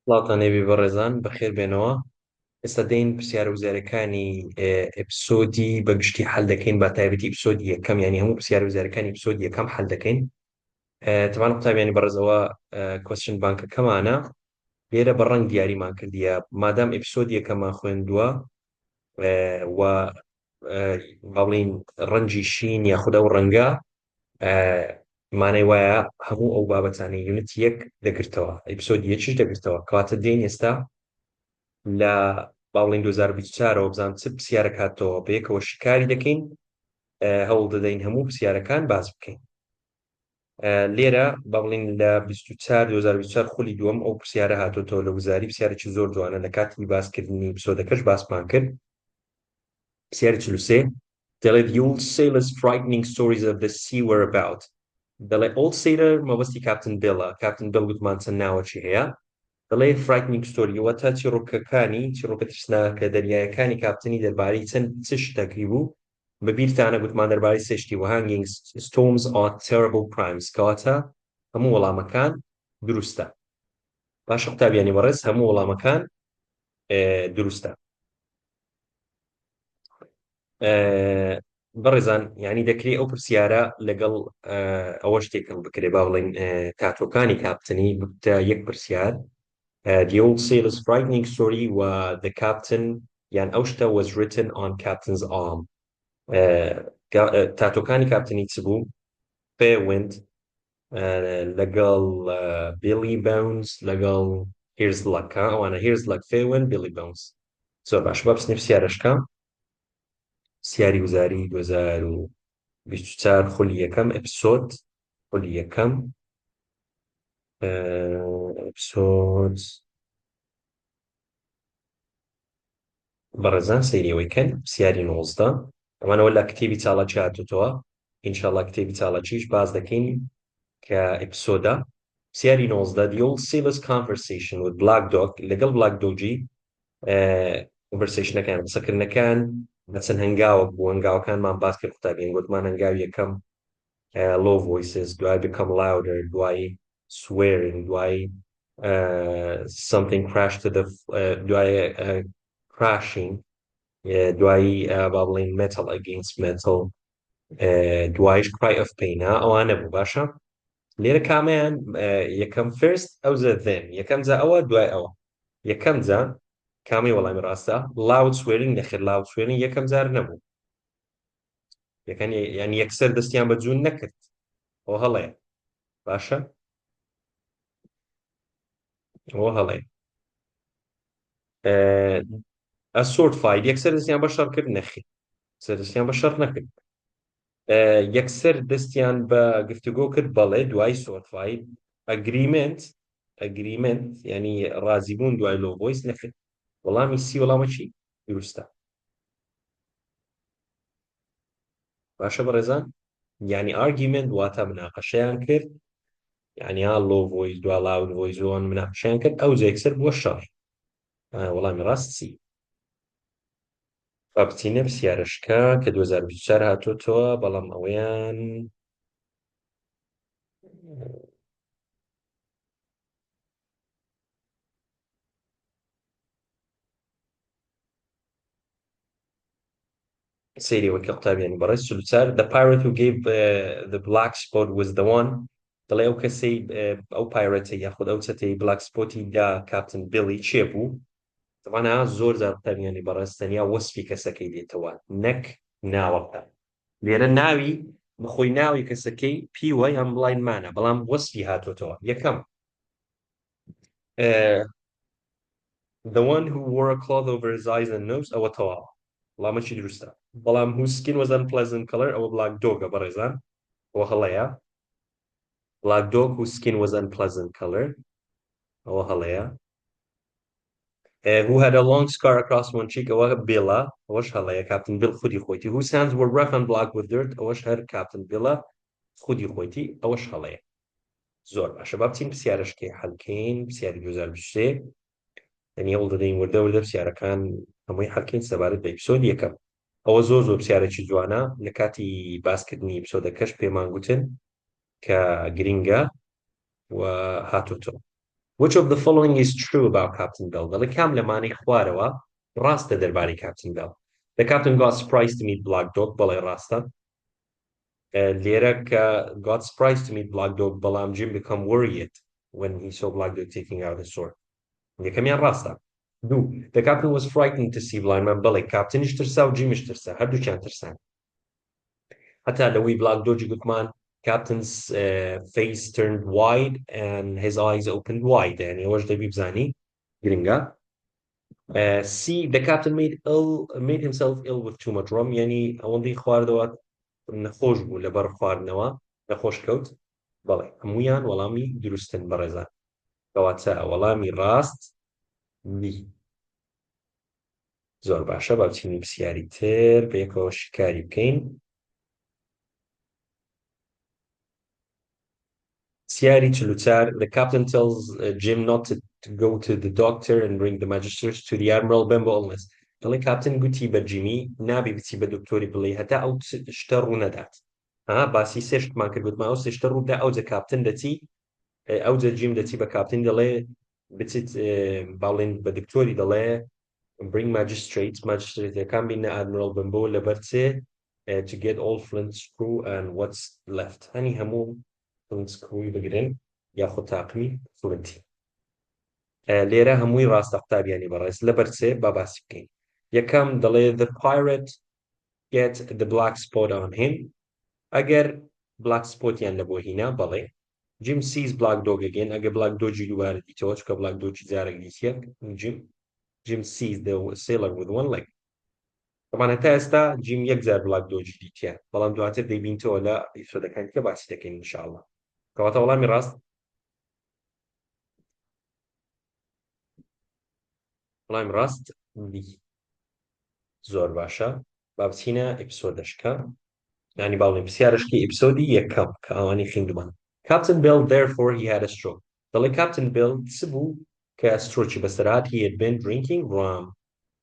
وڵاتانێبی بەڕێزان بەخێر بێنەوە. ئێستا دەین پرسیارە وزارەکانی ئپیسۆدی بەگشتی هەڵ دەکەین، با تایبەتی ئپیسۆدی یەکەم، ینی هەموو پرسیارە وزارەکانی ئپیسۆدی یەکەم هەڵ دەکەین. تەمان قوتابیانی بەڕێزەوە کوێسچن بانکەکەمانە لێرە بە ڕەنگ دیاریمان کردیە. مادام ئپیسۆدی یەکەمان خوێندووە و با بڵین ڕەنجی شین یاخودە و ڕەنگە مانای وایە هەموو ئەو بابەتانەی یونت یەک دەگرتەوە، ئپیسۆدی یەکیش دەگرتەوە. کەواتە دێین ئێستا لە باڵین 2024ەوە بزانام چ پرسیارە کاتەوە بەیەکەوە شیکاری دەکەین، هەوڵ دەدەین هەموو پرسیارەکان باز بکەین. لێرە با بڵین لە 2024 خولی دووەم ئەو پرسیارە هاتۆتەوە لە وزاری، پرسیارێکی زۆر جوانە لە کاتی باسکردنی ئپیسۆدەکەش باسمان کرد. پرسیاری 43 دەڵێت "The old sailors' frightening stories of the sea were about". دەڵێ old sailor مەبەستی کاپتن بیڵە. کاپتن بیڵ گوتمان چەند ناوەکی هەیە. دەڵێ frightening story وەتا چیرۆکەکانی چیرۆکە ترسناکە دەریایەکانی کاپتنی دەربارەی چەند چ شتێکی بوو. بەبیرتانە گوتمان دەربارەی سێ شتی وە hanging storms are terrible crimes. کەواتە هەموو وەڵامەکان دروستە. باشە قوتابیانی بەڕێز، هەموو وەڵامەکان دروستە. بەڕێزان یعنی دەکرێت ئەو پرسیارە لەگەڵ ئەوە شتێکم بکرێ، با بڵێن تاتۆکانی کاپتنی بکتە یەک پرسیار. The old sailor's frightening story the captain یان ئەو شتە was written on captain's arm. تاتۆکانی کاپتنی چ بوو؟ Fairwind لەگەڵ Billy Bones لەگەڵ Here's Luck. ئەوانە Here's Luck، Fairwind، Billy Bones. زۆر باش، با بچینە پرسیارەشکە. پرسیاری وزاری 2024 خولی یەکەم ئپیسۆد، خولی یەکەم ئپیسۆد. بەڕێزان سەیریەوەی کەن. پرسیاری 19 ئەمانەوە لە کتێبی چاڵەکی هاتوتەوە، ئینشاڵڵا کتێبی چاڵەکیش باز دەکەین کە ئپیسۆدە. پرسیاری 19 The old sailor's conversation with Black Dog. لەگەڵ Black Dogی conversationەکان قسەکردنەکان بە چەند هەنگاوەک بوو. هەنگاوەکانمان باز کرد قوتابیان، گوتمان هەنگاوی یەکەم low voices، دوای become louder، دوای swearing، دوای something crash to the دوای crashing، دوایی با بڵین metal against metal، دوایش cry of pain. ئەوانە بوو. باشە لێرە کامیان یەکەم first ئەوزە then، یەکەم جا ئەوە دوای ئەوە. یەکەم جا کامی وەڵامی ڕاستە؟ loud swearing. نەخێر loud swearing یەکەم جار نەبوو. یعنی یەکسەر دەستیان بە جوون نەکرد، ئەوە هەڵەیە. باشە ئەوە هەڵەیە. a sword fight یەکسەر دەستیان بە شەڕ کرد، نەخێر یەکسەر دەستیان بە شەڕ نەکرد. یەکسەر دەستیان بە گفتوگۆ کرد، بەڵێ دوای sword fight. agreement یعنی ڕازیبوون دوای low voice، نەخێر. وەڵامی سی وەڵامە چی دروستە. باشە بەڕێزان، یعنی argument واتە مناقەشەیان کرد، یعنی low voice دوای loud voice وان مناقەشەیان کرد، ئەو یەکسەر بووە شەڕ. وەڵامی ڕاست چی؟ بچینە پرسیارەشکە کە 2024 هاتوتەوە، بەڵام ئەوەیان سەیریەوەکە قوتابیانی بەڕێز 44 The pirate who gave the black spot was the one. دەڵێ ئەو کەسەی ئەو پایرەتە یاخود ئەو چەتەی بلاک سپۆتی دا کاپتن بیڵی چێ بوو؟ طبعا زۆر جار قوتابیانی بەڕێز تەنیا وەسفی کەسەکەی دێتەوە، نەک ناوەکە. لێرە ناوی بخۆی ناوی کەسەکەی پیوە یان بڵاینمانە، بەڵام وەسفی هاتوتەوە. یەکەم the one who wore a cloth over his eyes and nose، ئەوە تەواوە، وەڵامەکی دروستە. بەڵام whose skin was unpleasant color، ئەوە black dogە بەڕێزان، ئەوە هەڵەیە. black dog whose skin was unpleasant color، ئەوە هەڵەیە. who had a long scar across one cheek، ئەوە بیڵە، ئەوەش هەڵەیە. کاپتن بیڵ خودی خۆیتی. whose hands were rough and black with dirt، ئەوەش هەر کاپتن بیڵە خودی خۆیتی، ئەوەش هەڵەیە. زۆر باشە، با بچین پرسیارەشکەی حەڵکەین. پرسیاری 2023 یعنی هەوڵ دەدەین وردە پرسیارەکان هەمووی حەڵکەین سەبارەت بە ئپیسۆدی یەکەم. ئەوە زۆر پرسیارێکی جوانە، لە کاتی باسکردنی ئپیسۆدەکەش پێمان گوتن کە گرینگە و هاتوتەوە. which of the following is true about Captain Bill دەڵێ کام لەمانەی خوارەوە ڕاستە دەربارەی Captain Bill. The captain got surprised to meet Black Dog بەڵێ ڕاستە. لێرە کە got surprised to meet Black Dog بەڵام Jim become worried when he saw Black Dog taking out his sword. یەکەمیان ڕاستە. دوو The captain was frightened to see blind man بەڵێ کاپتنیش ترسا و جیمیش ترسا هەردووکیان ترسان. هەتا لەوەی Black Dog گوتمان Captain's face turned wide and his eyes opened wide يعني ئەوەش دەبی بزانی گرنگە. C the captain made himself ill with too much rum يعني ئەوەندەی خواردەوە نەخۆش بوو لەبەر خواردنەوە نەخۆش کەوت. بەڵێ هەموویان وەڵامی دروستن بەڕێزان. کەواتە وەڵامی ڕاست بی. زۆر باشە با بچینی پرسیاری تر بەیەکەوە شیکاری بکەین. پرسیاری 44 The captain tells Jim not to go to the doctor and bring the magistrates to the admiral بمبۆ illness. دەڵێ کاپتن گوتی بە جیمی نابی بچی بە دکتۆری بڵێ هەتا ئەو شتە ڕوو نەدات. باسی سێ شتمان کرد گوتمان ئەو سێ شتە ڕوودا ئەوجە کاپتن دەچی ئەوجە جیم دەچی بە کاپتن دەڵێ بچیت باڵێن بە دکتۆری دەڵێ bring magistrateەکان بینە admiral بمبۆ لەبەر چێ to get all flint screw and what's left هەنی هەموو flint screw بگرن یاخۆ تاقمی فلنتی. لێرە هەمووی ڕاستە قوتابیانی بەڕێز لەبەر چێ با باسی بکەین. یەکەم دەڵێ the pirate get the black spot on him ئەگەر black spotیان لە بۆ هینا بەڵێ. Jim sees Black Dog again ئەگە Black Dogی دووبارە دیتەوە چکە Black Dogی جارێک دیتیە Jim sees the sailor with one leg. طبعا هەتا ئێستا Jim یەک جار Black Dogی دیتیە بەڵام دواتر دەیبینتەوە لە ئیپیسۆدەکانی کە باسی دەکەین ئینشاءڵڵا. کەواتە وەڵامی ڕاست وەڵامی ڕاست بی. زۆر باشە با بچینە ئیپیسۆدەشکە ینی باڵێن پرسیارشکی ئیپیسۆدی یەکەم کە ئەوانی خوێندومان. Captain Bill therefore he had a stroke. دەڵێ Captain Bill چ بوو کە سترۆکی بەسەرهات he had been drinking rum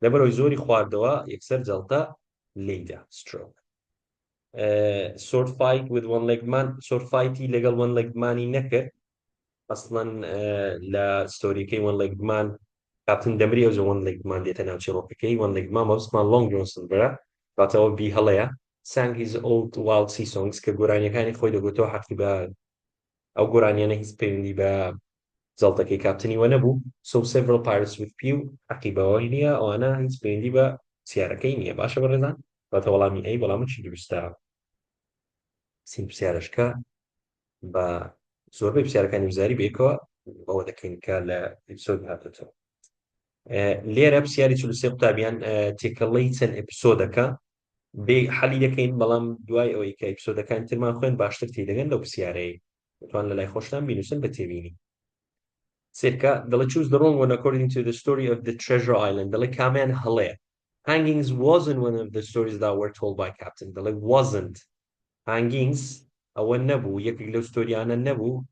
لەبەرەوەی زۆری خواردەوە یەکسەر جەڵتە لێیدا stroke. sword fight with one-legged man sword fighتی لەگەڵ one-legged mانی نەکرد ئەسڵەن لە ستۆریەکەی one-legged man کاپتن دەمری ئەوجە one-legged man دێتە ناو چیرۆکەکەی one-legged man مەبستمان Long John Silverە کاتەوە بی هەڵەیە sang his old wild sea songs کە گۆرانیەکانی خۆی دەگوتەوە حەقی بە ئەو گۆرانیانە هیچ پەیوەندی بە جەڵتەکەی کاپتنی وە نەبوو. so several pirates with few حەقی بەوەی نییە ئەوانە هیچ پەیوەندی بە پرسیارەکەی نییە. باشە بەڕێزان کاتە وەڵامی ئەی وەڵامە چی دروستە. سین پرسیارەشکە بە زۆربەی پرسیارەکانی وزاری بێکەوە ئەوە دەکەین کە لە ئیپیسۆد هاتووەتەوە. لێرە پرسیاری 43 قوتابیان تێکەڵەی چەند ئیپیسۆدەکە بێ حەلی دەکەین بەڵام دوای ئەوەی کە ئیپیسۆدەکان ترمان خوێن باشتر تێدەگەن لەو پرسیارەیە دەتوان لە لای خۆشتان بینوسن بە تێبینی. سێرکە دەڵێ choose the wrong one according to the story of the treasure island دەڵێ کامیان هەڵەیە. hangings wasn't one of the stories that were told by captain دەڵێ wasn't hangings ئەوە نەبوو یەکێک لەو ستۆریانە نەبوو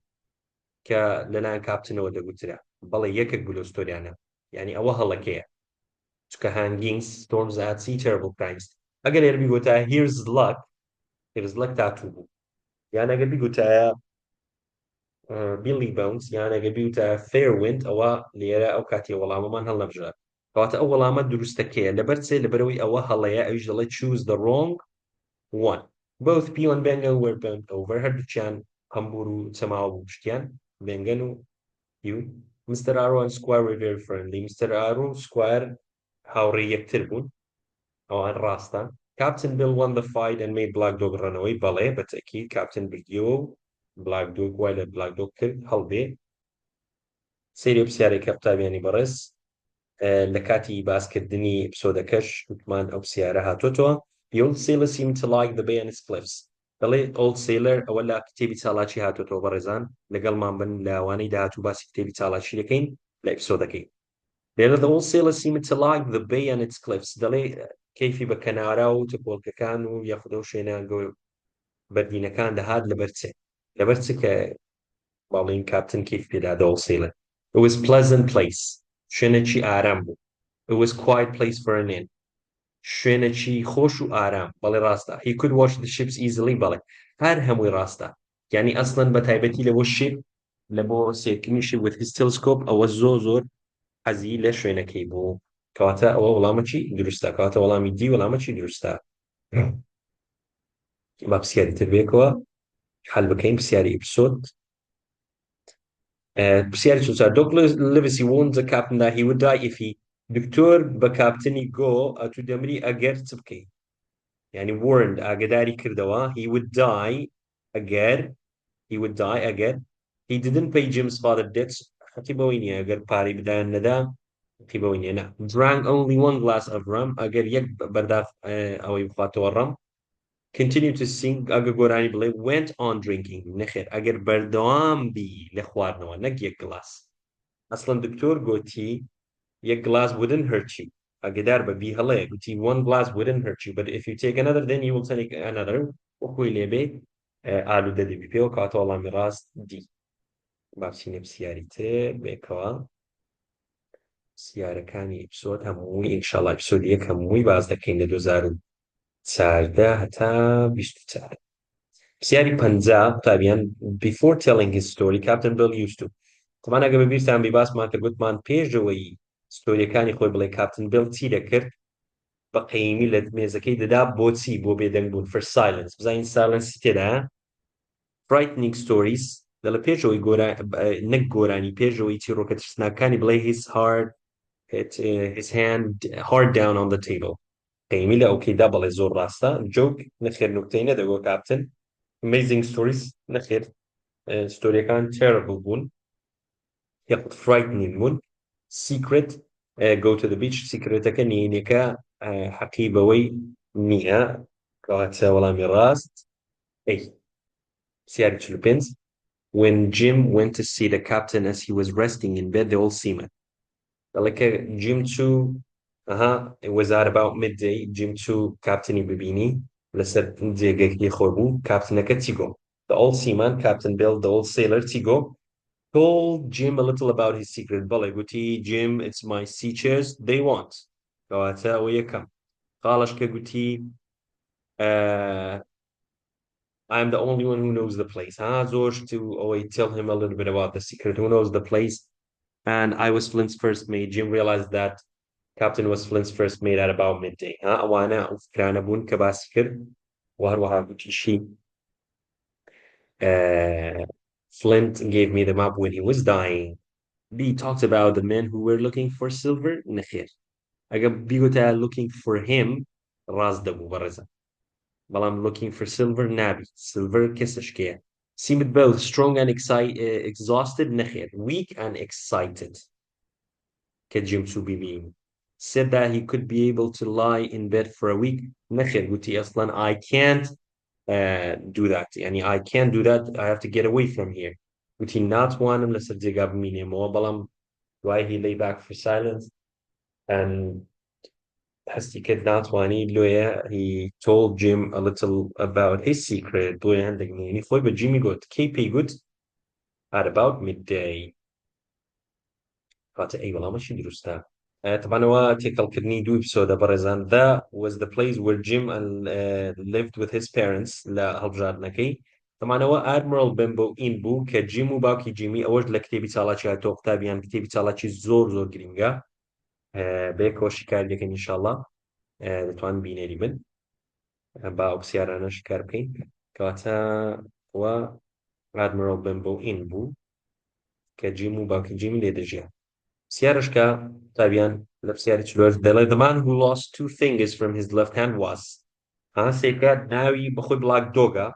کە لەلایەن کاپتنەوە دەگوترا بەڵێ یەکێک بوو لەو ستۆریانە یعنی ئەوە هەڵەکەیە چکە hangings storms at sea terrible crimes ئەگەر ئێرە بیگوتە here's luck تاتوو بوو یان ئەگەر بیگوتایە Billy Bones یان ئەگەر بیگوتە fair wind ئەوە لێرە ئەو کاتی وەڵامەمان هەڵ نەبژە کەواتە ئەو وەڵامە دروستەکەیە لەبەر چێ لەبەرەوەی ئەوە هەڵەیە ئەویش دەڵێ choose the wrong one. both Peel and Bengal were bent over هەردووچیان هەمبور و چەماوە بوو پشتیان بێنگەن و Hugh. Mr. Arrow and Squire were very friendly. Mr. Arrow و Squire هاوڕێی یەکتر بوون ئەوان ڕاستە. Captain Bill won the fight and made Black Dog run away بەڵێ بەتەکید کاپتن بردیەوە و Black Dog وای لە Black Dog کرد هەڵبێ. سەیری پرسیارێکە قوتابیانی بەڕێز لە کاتی باسکردنی ئیپیسۆدەکەش وتمان ئەو پرسیارە هاتووەتەوە. The old sailor seemed to like the bay and its cliffs. دەڵێ old sailor ئەوە لە کتێبی چالاکی هاتووەتەوە بەڕێزان لەگەڵمان بن لە ئەوانەی داهاتوو باسی کتێبی چالاکی دەکەین لە ئیپیسۆدەکەی. لێرە the old sailor seemed to like the bay and its cliffs دەڵێ کەیفی بە کەنارا و تەپۆڵکەکان و یاخودە و شوێنە بەردینەکان دەهات لەبەر چێ لەبەر چ کە باڵین کاپتن کەیف پێدا the old sailor. It was pleasant place شوێنێکی ئارام بوو. It was quiet place for an inn شوێنێکی خۆش و ئارام بەڵێ ڕاستە. He could watch the ships easily بەڵێ هەر هەمووی ڕاستە یعنی ئەسڵەن بە تایبەتی لەبۆ شیپ لە بۆ سێکردنیشی with his telescope ئەوە زۆر حەزی لە شوێنەکەی بوو کەواتە ئەوە وەڵامە چی دروستە کەواتە وەڵامی دی وەڵامە چی دروستە با پرسیاری تر بێکەوە حەل بکەین پرسیاری ئپیسۆد پرسیاری چوار Douglas Livesey warned the captain that he would die if he دکتۆر بە کاپتنی گۆ ئەتو دەمری ئەگەر چ بکەیت يعني warned ئاگداری کردەوە he would die ئەگەر he didn't pay Jim's father debts حەتی بەوەی نییە ئەگەر پارەی بدایان نەدا حەتی بەوەی نییە نە drank only one glass of rum ئەگەر یەک بەرداف ئەوەی بخواتەوە ڕەم continue to sing ئەگە گۆرانی بڵێ went on drinking نەخێر ئەگەر بەردەوام بی لە خواردنەوە نەک یەک گلاس ئەسڵەن دکتۆر گوتی یەک گلاس wouldn't hurt you ئەگەدار بەبی هەڵەیە گوتی one glass wouldn't hurt you but if you take another then you will take another وەکوی لێبێ ئالوودە دەبی پێوە کاتە وەڵامی ڕاست دی بابچینە پرسیاری تر بێکەوە پرسیارەکانی ئپیسۆد هەمووی ئینشاڵڵا ئپیسۆدی یەک هەمووی باز دەکەین لە 2014 هەتا 24 پرسیاری 50 قوتابیان before telling his story Captain Bill used to طبعا ئەگە بەبیرتان بێ باسمان کرد گوتمان پێشەوەی ستۆریەکانی خۆی بڵێ کاپتن بیل چی دەکرد بە قەیمی لە مێزەکەی دەدا بۆچی بۆ بێدەنگ بوون for silence بزانین silence تێدا frightening stories لە پێشەوەی نەک گۆرانی پێشەوەی چیرۆکە ترسناکانی بڵێ his hand hard down on the table قەیمی لە ئەوکەیدا بڵێ زۆر ڕاستە جۆک نەخێر نوکتەی نەدەگۆ کاپتن amazing stories نەخێر ستۆریەکان terrible بوون یەخت frightening بوون secret go to the beach secretەکە نینەکە حەقی بەوەی نییە کەواتە وەڵامی ڕاست سیاری 45 when Jim went to see the captain as he was resting in bed the old seaman دەڵێکە Jim چوو it was at about midday Jim چوو کاپتنی ببینی لەسەر جێگەی خۆی بوو کاپتنەکە چی گۆ the old seaman Captain Bill the old sailor چی گۆ told Jim a little about his secret بەڵێ گوتی Jim it's my sea chairs they want کەواتە ئەوە یەکەم قاڵش کە گوتی I'm the only one who knows the place زۆر to tell him a little bit about the secret who knows the place and I was Flint's first mate Jim realized that Captain was Flint's first mate at about midday ئەوانە ئەو فکرانە بوون کە باسی کرد وهروەها گوتیشی Flint gave me the map when he was dying. B talked about the men who were looking for silver. نخير. أجا بيقولها looking for him. راس دبو برزة. But I'm looking for silver. نابي. Silver كسشكية. Seemed both strong and exhausted. نخير. Weak and excited. كجيم to be being. Said that he could be able to lie in bed for a week. نخير. قلتي أصلاً I can't. Do that يعني I can't do that I have to get away from here وتي ناتوانم لەسەر جێگا بمینێمەوە بەڵام دوای he lay back for silence and هەستی کرد ناتوانی لۆیە he told Jim a little about his secret بۆیە هەندێک نێنی خۆی بە جیمی گوت کەی پێی گوت at about midday کاتە ئەی وەڵامەشی دروستە طبعاً تێکەڵکردنی دوو ئپیسۆدە بەڕێزان that was the place where Jim lived with his parents لە هەڵبژاردنەکەی طبعاً Admiral Benbow in بوو کە جیم و باوکی جیمی ئەوەش لە کتێبی چاڵاکی هاتۆ قوتابیان کتێبی چاڵاکی زۆر گرینگە بەیەکەوە شیکار دەکەین ئینشاڵڵا دەتوانن بینێری بن با ئەو پرسیارانە شیکار بکەین کەواتە Admiral Benbow in بوو کە جیم و باوکی جیمی لێ دەژیان سیارشکە تابیان لە پرسیاری چلۆژ دەڵێ the man who lost two fingers from his left hand was سێکە ناوی بەخۆی بلاک دۆگە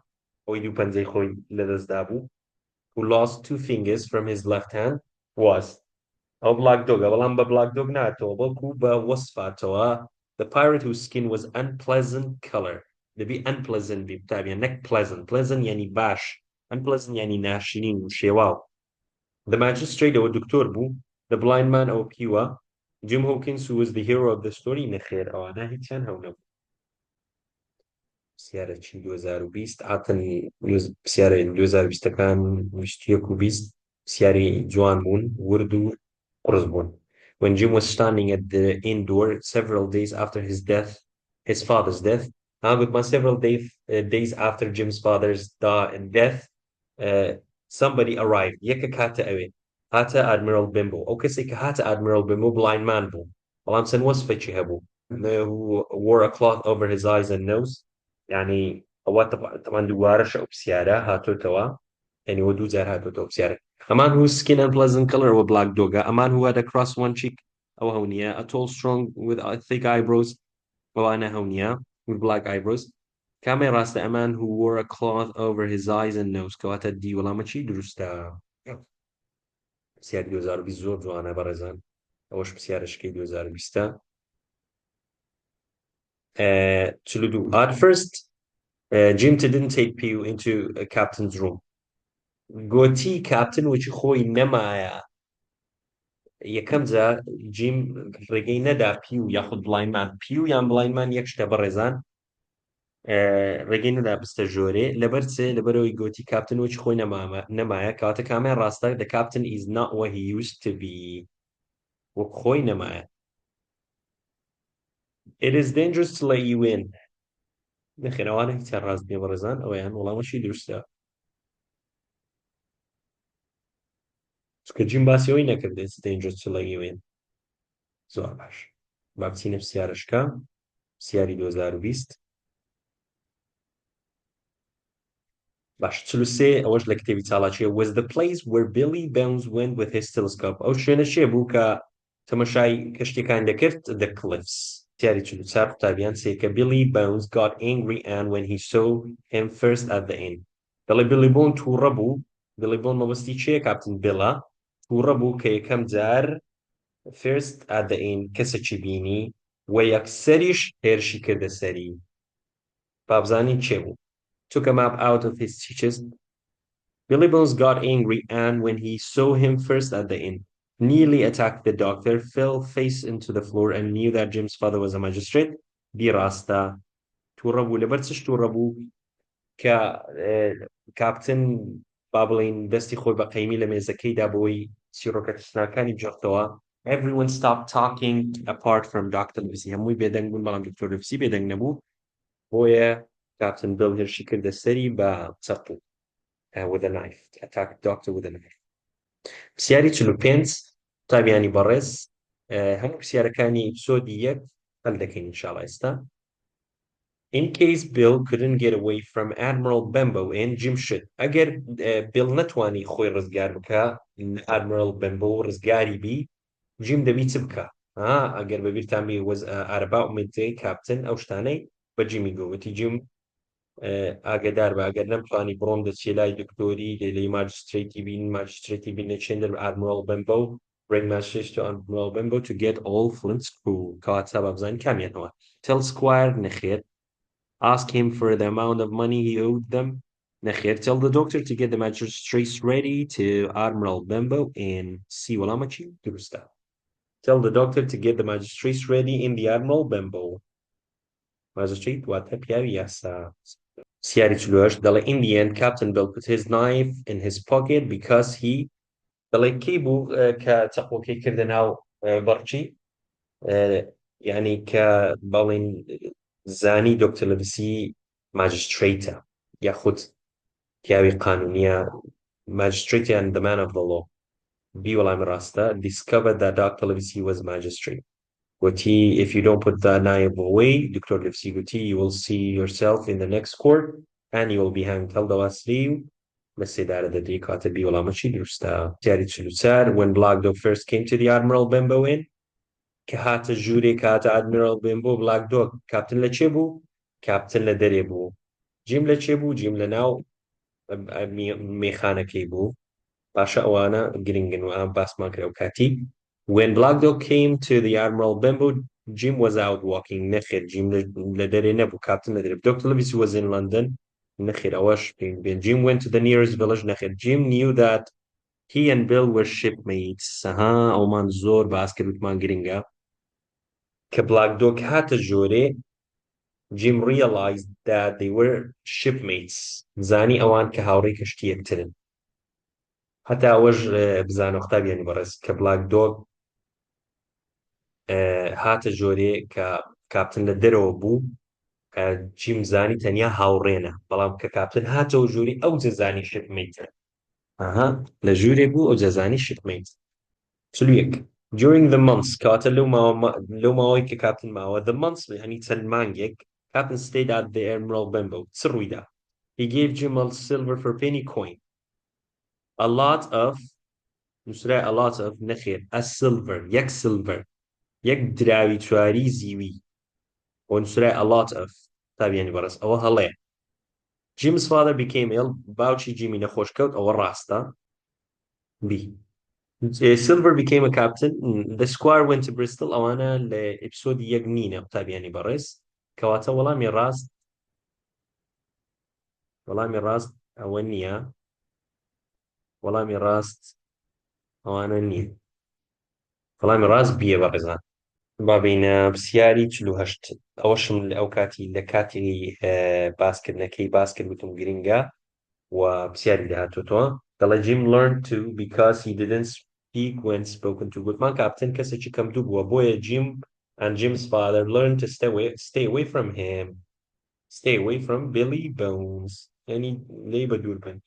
ئەوی دوو پەنجەی خۆی لەدەستدا بوو who lost two fingers from his left hand was ئەو بلاک دۆگە بەڵام بە بلاک دۆگ ناتەوە بەڵکو بە وەسفاتەوە the pirate whose skin was unpleasant color دەبی unpleasant بی تابیان نەک pleasant یعنی باش unpleasant یعنی ناشرین و شێواو the magistrate ئەوە دکتۆر بوو The blind man أو كيوا Jim Hawkins who was the hero of the story نخير أو أنا هيتشان هونم سيارة 2020 عطني سيارة 2020 كان مشتيكو بيست سيارة جوان بون وردو قرزبون when Jim was standing at the inn door several days after his father's death with my several days after Jim's father's death somebody arrived یەکە کاتە ئەوێ هاتە ئادمیرال بمبۆ ئەو کەسێک کە هاتە ئادمیرال بمبۆ بڵایند مان بوو بەڵام چەند وەسفێکی هەبوو who wore a cloth over his eyes and nose يعني ئەوە طبعا دووارەشە ئەو پرسیارە هاتۆتەوە يعني وە دوو جار هاتۆتەوە پرسیارە ئەمان whose skin and pleasant color وە black dogە ئەمان who had a cross one cheek ئەوە هەو نییە a tall strong with thick eyebrows ئەوانە هەو نییە with black eyebrows کامێ ڕاستە ئەمان who wore a cloth over his eyes and nose کەواتە دی وەڵامە چی دروستە پرسیاری 2020 زۆر جوانە بەڕێزان ئەوەش پرسیارەشکەی 2020 چلودو at first Jim didn't take Pew into a captain's room گوتی کاپتن وەکی خۆی نەمایە یەکەم جار جیم ڕێگەی نەدا پیو یاخود بڵایمان پیو یان بڵایمان یەک شتە بەڕێزان ڕێگەی نەدا بستە ژۆرێ لەبەر چێ لەبەرەوەی گوتی کاپتن وەکی خۆی نەمایە کەواتە کامیان ڕاستە the captain is not what he used to be وەک خۆی نەمایە it is dangerous to let you in نەخێنەوانە هیچیان ڕاست نییە بەڕێزان ئەوەیان وەڵامەشی دروستە چکە جیم باسیەوەی نەکرد it's dangerous to let you in زۆر باش با بچینە پرسیارەشکە پرسیاری 2020 باش 43 ئەوەش لە کتێبی چالاکیە was the place where Billy Bones went with his telescope ئەو شوێنە شێ بوو کە تەماشای کەشتەکان دەکرد the cliffs پرسیاری 44 قوتابیان سێ کە Billy Bones got angry and when he saw him first at the inn دەڵێ Billy Bone تووڕە بوو Billy Bone مەبەستی چییە کاپتن بێڵە تووڕە بوو کە یەکەم جار first at the inn کەسێکی بینی و یەکسەریش هێرشی کردە سەری بابزانی چێ بوو took a map out of his chest. Billy Bones got angry and when he saw him first at the inn, nearly attacked the doctor, fell face into the floor and knew that Jim's father was a magistrate. Di rasta. تووڕەبوو لەبەر چش تووڕەبوو کە کاپتن بابڵین دەستی خۆی بە قەیمی لە مێزەکەیدا بۆی چیرۆکە تشناکانی بجەختەوە everyone stopped talking apart from Dr. Livesey هەمووی بێدەنگ بوون بەڵام دکتۆر لیڤسی بێدەنگ نەبوو بۆیە Captain Bill هێرشی کردە سەری بە چەقو with a knife attacked doctor with a knife پرسیاری 45 قوتابیانی بەڕێز هەموو پرسیارەکانی ئپیسۆدی 1 هەل دەکەین ئینشاڵڵا ئێستا in case Bill couldn't get away from Admiral Benbow and Jim should ئەگەر Bill نەتوانی خۆی ڕزگار بکە Admiral Benbow ڕزگاری بی جیم دەبی چ بکە ئەگەر بەبیرتان بی was at about midday Captain ئەو شتانەی بە جیمی گوتی جیم ئاگدار بە ئەگەر نەمتوانی بڕۆم دەچێ لای دکتۆری لێی ماجستریتی بین نەچێندەر Admiral Benbow bring message to Admiral Benbow to get all Flint's crew کەواتە بابزانین کامیانەوە tell Squire نەخێر ask him for the amount of money he owed them نەخێر tell the doctor to get the magistrates ready to Admiral Benbow and see وەڵامە چی دروستە tell the doctor to get the magistrates ready in the Admiral Benbow magistrate واتە پیاوی یاسا سیاری 48 دەڵێ in the end Captain Bill put his knife in his pocket because he دەڵێ کەی بوو کە چەقۆکەی کردە ناو بەڕچی یعنی کە بەڵین زانی دکتۆر لیڤسی ماجستریتە یاخود پیاوی قانونیە magistrate and the man of the law بی وەڵامی ڕاستە discovered that Dr. Livesey was magistrate Guti, if you don't put the knife away, Dr. Livesey Guti, you will see yourself in the next court and you will be hanged. Tell the Wasliu, Messidara the Dikata Biolamachi Drusta, Tiarichusar, when Black Dog first came to the Admiral Bembo in Kahata Juri Kata Admiral Bembo, Black Dog, Captain Lechebu, Captain Lederebu, Jim Lechebu, Jim Lenau, Mechana Kebu, Pasha Oana, Gringen, Basman Kati. When Black Dog came to the Admiral Benbow, Jim was out walking. Nekher, Jim Ledere Nebu, Captain Ledere. Dr. Livesey was in London. Nekher Awash. Jim went to the nearest village. Nekher. Jim knew that he and Bill were shipmates. Oman Zor Basket with Mangiringa. Ke Black Dog had a jure. Jim realized that they were shipmates. Zani Awan Kahari Kashtiyak Tirin. حتى أوج بزانو خطاب يعني برز كبلاك دوغ هات جوري كابتن لدرو بو جيم زاني تنيا هاورينا بلام كابتن هاتو جوري أو زاني شيب ميتر ئاها لە ژوورێ بوو ئەو جەزانی شتمەیت چلویەک during the months کەواتە لەو ماوەی کە کاپتن ماوە the months هەنی چەند مانگێک Captain stayed at the Emerald Bimbo چ ڕوویدا he gave Jim a silver for penny coin a lot of نووسرای a lot of نەخێر a silver یەک silver یەک دراوی چواری زیوی بۆ نووسرای a lot of تابیانی بەڕێز ئەوە هەڵەیە Jim's father became ill باوکی جیمی نەخۆش کەوت ئەوە ڕاستە B Silver became a captain the squire went to Bristol ئەوانە لە ئپیسۆدی یەک نینە تابیانی بەڕێز کەواتە وەڵامی ڕاست ئەوە نییە وەڵامی ڕاست ئەوانە نییە وەڵامی ڕاست بیە بەڕێزان بابینە پرسیاری 48 ئەوەشم ئەو کاتی لە کاتی باسکردنەکەی باسکرد وتم گرینگە و پرسیاری داهاتوتەوە دەڵێ Jim learned to because he didn't speak when spoken to گوتمان کاپتن کەسێکی کەم دوو بووە بۆیە Jim and Jim's father learned to stay away from him stay away from Billy Bones yani لێی بە دوور بن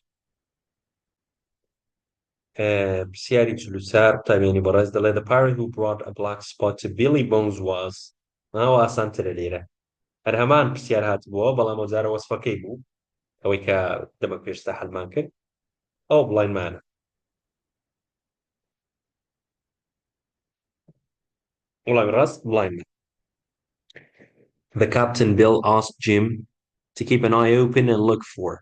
پرسیاری 44 تابیانی بەڕێز دەڵێ the pirate who brought a black spot to Billy Bones was ناوە ئاسانترە لێرە هەر هەمان پرسیار هاتبووە بەڵام ئەوجارە وەسفەکەی بوو ئەوەی کە دەمە پێشتا هەڵمان کرد ئەو بڵاینمانە وڵامی ڕاست بڵاینمە The Captain Bill asked Jim to keep an eye open and look for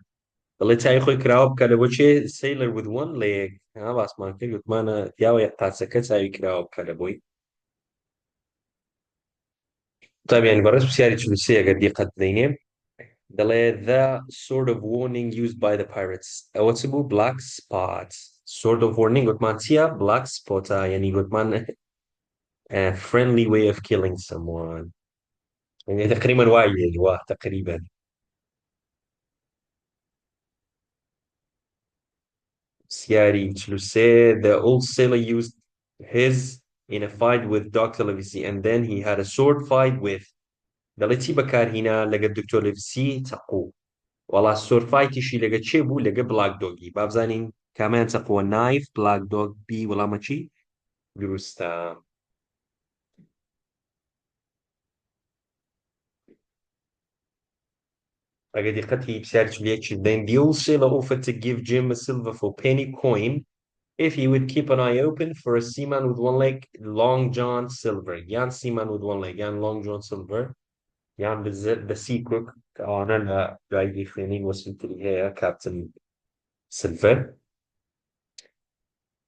دەڵێ چای خۆی کراوە بکە لە بۆچێ sailor with one leg باسمان کرد وتمانە پیاوە قاچەکە چاوی کراوە بکە لە بۆی تابیانی بەڕێز پرسیاری 43 ئەگەر دیقەت دەینێ دەڵێ the sort of warning used by the pirates ئەوە چ بوو black spot sort of warning وتمان چییە black spot یعنی وتمان friendly way of killing someone يعني تقريبا وايد تقريبا سياري تشلوسي the old sailor used his in a fight with Dr. Livesey and then he had a sword fight with دەڵێتی بەکارهینا لەگە دکتۆر لڤسی تەقو وەڵا سۆر فایتیشی لەگە چێ بوو لەگە بلاک دۆگی بابزانین کامیان تەقوە نایف بلاک دۆگ بی وەڵامە چی دروستە ئەگە دیقەتی پرسیاری چولێکی بدەین the old sailor offered to give Jim a silver for penny coin if he would keep an eye open for a seaman with one leg Long John Silver یان seaman with one leg یان Long John Silver یان the sea cook کەوانە لە دوای خوێنین وەسیلتری هەیە کاپتن سلڤەر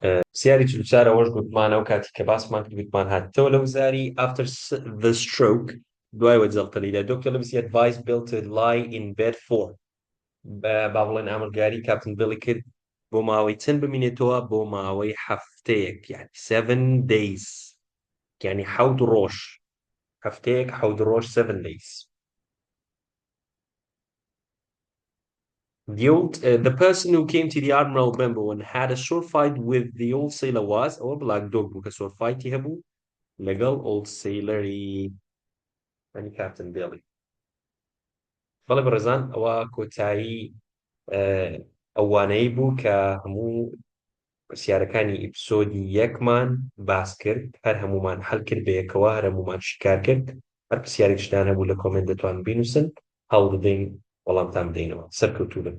پرسیاری 44 ئەوەش گوتمانە و کاتی کە باسمان کرد گوتمان هاتەوە لە وزاری after the stroke دوای وەجەڵتەلیدا Dr. Livesey advised Bill to lie in bed for با بڵێن ئامۆژگاری کاپتن بیڵی کرد بۆ ماوەی چەند بمینێتەوە بۆ ماوەی هەفتەیەک یعنی 7 days یعنی 7 ڕۆژ هەفتەیەک 7 ڕۆژ 7 days the person who came to the Admiral Benbow and had a sword fight with the old sailor was ئەوە بلاک دۆگ بوو کە sword fighتی هەبوو لەگەڵ old sailoری يعني كابتن بيلي بەڵێ بەڕێزان ئەوە کۆتایی ئەوانەی بوو کە هەموو پرسیارەکانی ئپیسۆدی یەکمان باس کرد هەر هەمومان هەڵ کرد بەیەکەوە هەر هەمومان شکار کرد هەر پرسیارێکشتان هەبوو لە کۆمنت دەتوان بینووسن هەڵ بدەین وەڵامتان بدەینەوە سەرکەوتوو بن